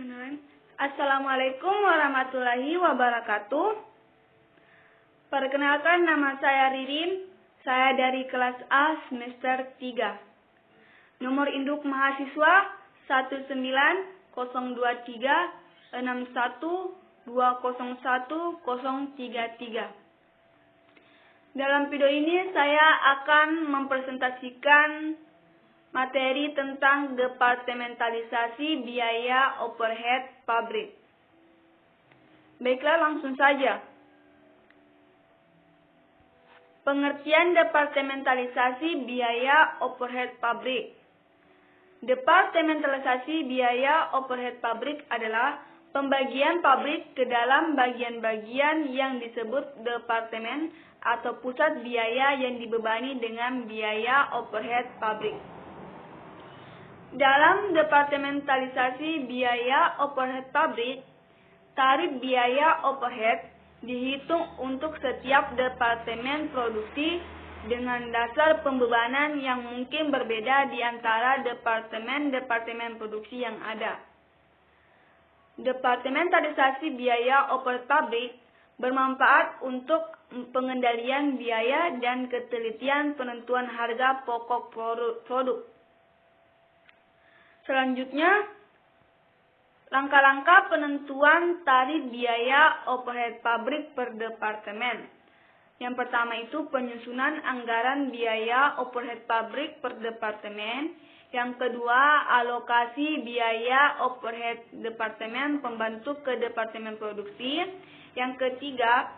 Bismillahirrahmanirrahim. Assalamualaikum warahmatullahi wabarakatuh. Perkenalkan, nama saya Ririn. Saya dari kelas A semester 3. Nomor induk mahasiswa 1903612011033. Dalam video ini saya akan mempresentasikan materi tentang departementalisasi biaya overhead pabrik. Baiklah, langsung saja. Pengertian departementalisasi biaya overhead pabrik. Departementalisasi biaya overhead pabrik adalah pembagian pabrik ke dalam bagian-bagian yang disebut departemen atau pusat biaya yang dibebani dengan biaya overhead pabrik. Dalam departementalisasi biaya overhead pabrik, tarif biaya overhead dihitung untuk setiap departemen produksi dengan dasar pembebanan yang mungkin berbeda di antara departemen-departemen produksi yang ada. Departementalisasi biaya overhead pabrik bermanfaat untuk pengendalian biaya dan ketelitian penentuan harga pokok produk. Selanjutnya, langkah-langkah penentuan tarif biaya overhead pabrik per departemen. Yang pertama itu penyusunan anggaran biaya overhead pabrik per departemen. Yang kedua, alokasi biaya overhead departemen pembantu ke departemen produksi. Yang ketiga,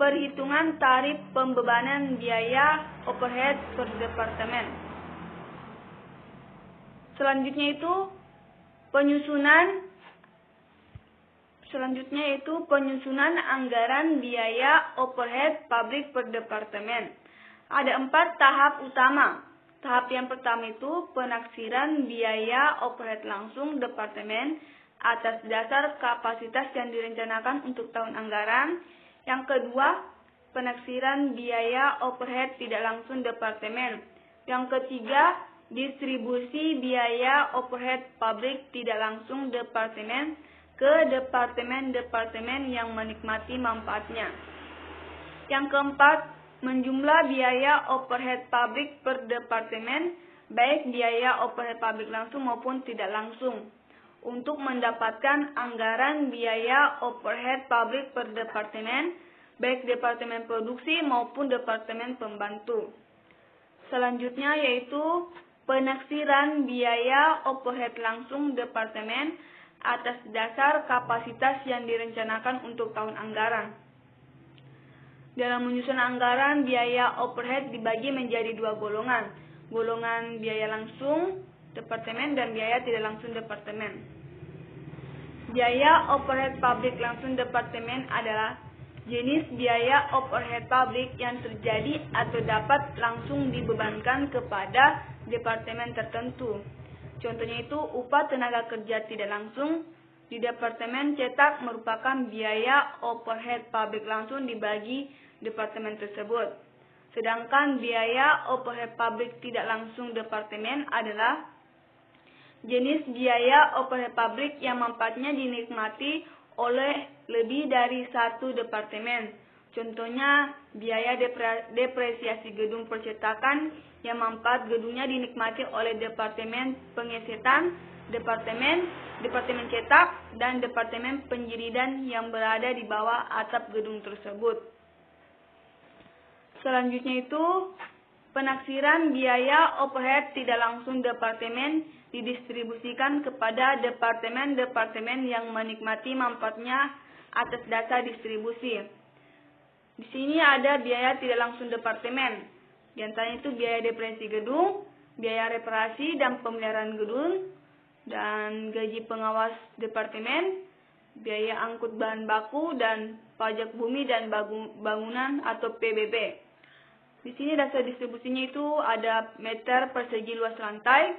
perhitungan tarif pembebanan biaya overhead per departemen. Selanjutnya itu penyusunan anggaran biaya overhead pabrik per departemen. Ada 4 tahap utama. Tahap yang pertama itu penaksiran biaya overhead langsung departemen atas dasar kapasitas yang direncanakan untuk tahun anggaran. Yang kedua, penaksiran biaya overhead tidak langsung departemen. Yang ketiga, distribusi biaya overhead pabrik tidak langsung departemen ke departemen-departemen yang menikmati manfaatnya. Yang keempat, menjumlah biaya overhead pabrik per departemen, baik biaya overhead pabrik langsung maupun tidak langsung, untuk mendapatkan anggaran biaya overhead pabrik per departemen, baik departemen produksi maupun departemen pembantu. Selanjutnya yaitu penaksiran biaya overhead langsung departemen atas dasar kapasitas yang direncanakan untuk tahun anggaran. Dalam menyusun anggaran, biaya overhead dibagi menjadi 2 golongan. Golongan biaya langsung departemen dan biaya tidak langsung departemen. Biaya overhead pabrik langsung departemen adalah jenis biaya overhead pabrik yang terjadi atau dapat langsung dibebankan kepada departemen tertentu. Contohnya itu upah tenaga kerja tidak langsung di departemen cetak merupakan biaya overhead pabrik langsung dibagi departemen tersebut. Sedangkan biaya overhead pabrik tidak langsung departemen adalah jenis biaya overhead pabrik yang manfaatnya dinikmati oleh lebih dari satu departemen. Contohnya, biaya depresiasi gedung percetakan yang manfaat gedungnya dinikmati oleh departemen pengesetan, departemen cetak, dan departemen penjiridan yang berada di bawah atap gedung tersebut. Selanjutnya itu, penaksiran biaya overhead tidak langsung departemen didistribusikan kepada departemen-departemen yang menikmati manfaatnya atas dasar distribusi. Di sini ada biaya tidak langsung departemen. Di antaranya itu biaya depresi gedung, biaya reparasi dan pemeliharaan gedung, dan gaji pengawas departemen, biaya angkut bahan baku, dan pajak bumi dan bangunan atau PBB. Di sini dasar distribusinya itu ada meter persegi luas lantai,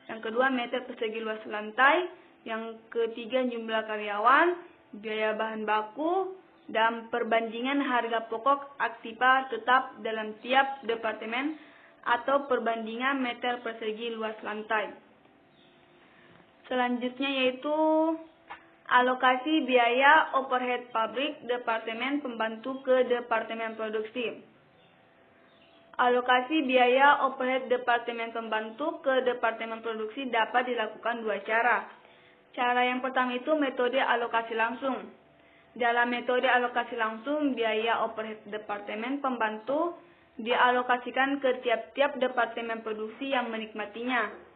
yang kedua meter persegi luas lantai, yang ketiga jumlah karyawan, biaya bahan baku, dan perbandingan harga pokok aktiva tetap dalam tiap departemen atau perbandingan meter persegi luas lantai. Selanjutnya yaitu Alokasi biaya overhead pabrik Departemen Pembantu ke Departemen Produksi. Alokasi biaya overhead Departemen Pembantu ke Departemen Produksi dapat dilakukan dua cara. Cara yang pertama itu metode alokasi langsung. Dalam metode alokasi langsung, biaya overhead Departemen Pembantu dialokasikan ke tiap-tiap Departemen Produksi yang menikmatinya.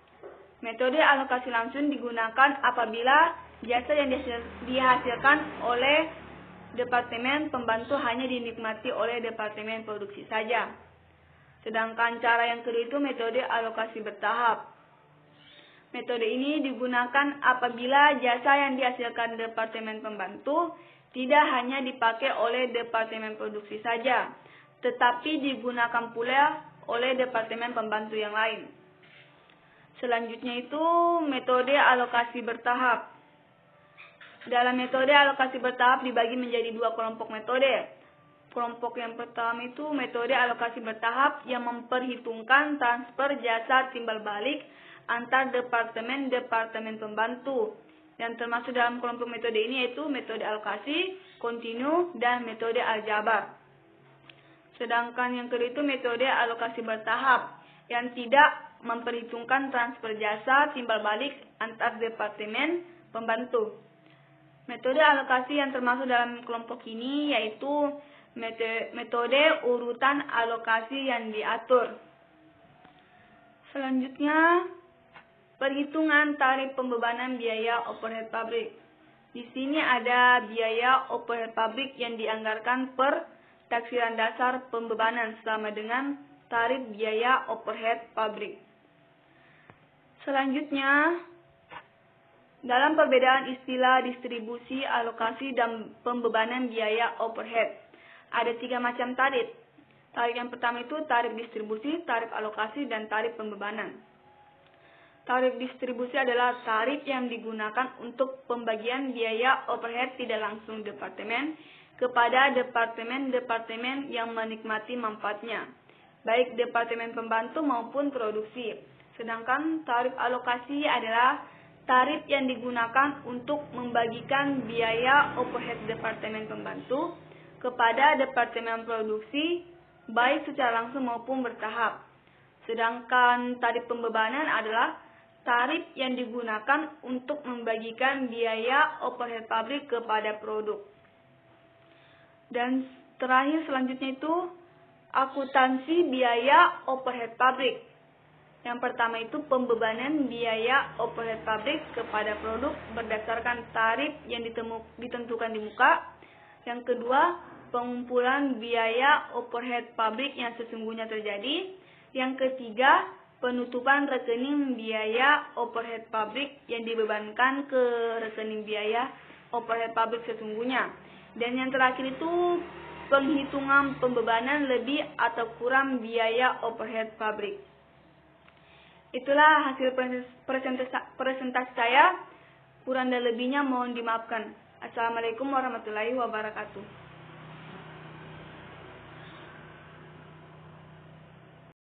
Metode alokasi langsung digunakan apabila jasa yang dihasilkan oleh Departemen Pembantu hanya dinikmati oleh Departemen Produksi saja. Sedangkan cara yang kedua itu metode alokasi bertahap. Metode ini digunakan apabila jasa yang dihasilkan Departemen Pembantu tidak hanya dipakai oleh Departemen Produksi saja, tetapi digunakan pula oleh Departemen Pembantu yang lain. Selanjutnya itu metode alokasi bertahap. Dalam metode alokasi bertahap dibagi menjadi dua kelompok metode. Kelompok yang pertama itu metode alokasi bertahap yang memperhitungkan transfer jasa timbal balik antar departemen pembantu. Yang termasuk dalam kelompok metode ini yaitu metode alokasi, kontinu, dan metode aljabar. Sedangkan yang kedua itu metode alokasi bertahap yang tidak memperhitungkan transfer jasa timbal balik antar departemen pembantu. Metode alokasi yang termasuk dalam kelompok ini yaitu metode urutan alokasi yang diatur. Selanjutnya, perhitungan tarif pembebanan biaya overhead pabrik. Di sini ada biaya overhead pabrik yang dianggarkan per taksiran dasar pembebanan sama dengan tarif biaya overhead pabrik. Selanjutnya, dalam perbedaan istilah distribusi, alokasi, dan pembebanan biaya overhead, ada 3 macam tarif. Tarif yang pertama itu tarif distribusi, tarif alokasi, dan tarif pembebanan. Tarif distribusi adalah tarif yang digunakan untuk pembagian biaya overhead tidak langsung departemen kepada departemen-departemen yang menikmati manfaatnya, baik departemen pembantu maupun produksi. Sedangkan tarif alokasi adalah tarif yang digunakan untuk membagikan biaya overhead departemen pembantu kepada departemen produksi, baik secara langsung maupun bertahap. Sedangkan tarif pembebanan adalah tarif yang digunakan untuk membagikan biaya overhead pabrik kepada produk. Dan terakhir selanjutnya itu akuntansi biaya overhead pabrik. Yang pertama itu pembebanan biaya overhead pabrik kepada produk berdasarkan tarif yang ditentukan di muka. Yang kedua, pengumpulan biaya overhead pabrik yang sesungguhnya terjadi. Yang ketiga, penutupan rekening biaya overhead pabrik yang dibebankan ke rekening biaya overhead pabrik sesungguhnya. Dan yang terakhir itu penghitungan pembebanan lebih atau kurang biaya overhead pabrik. Itulah hasil presentasi saya. Kurang dan lebihnya mohon dimaafkan. Assalamualaikum warahmatullahi wabarakatuh.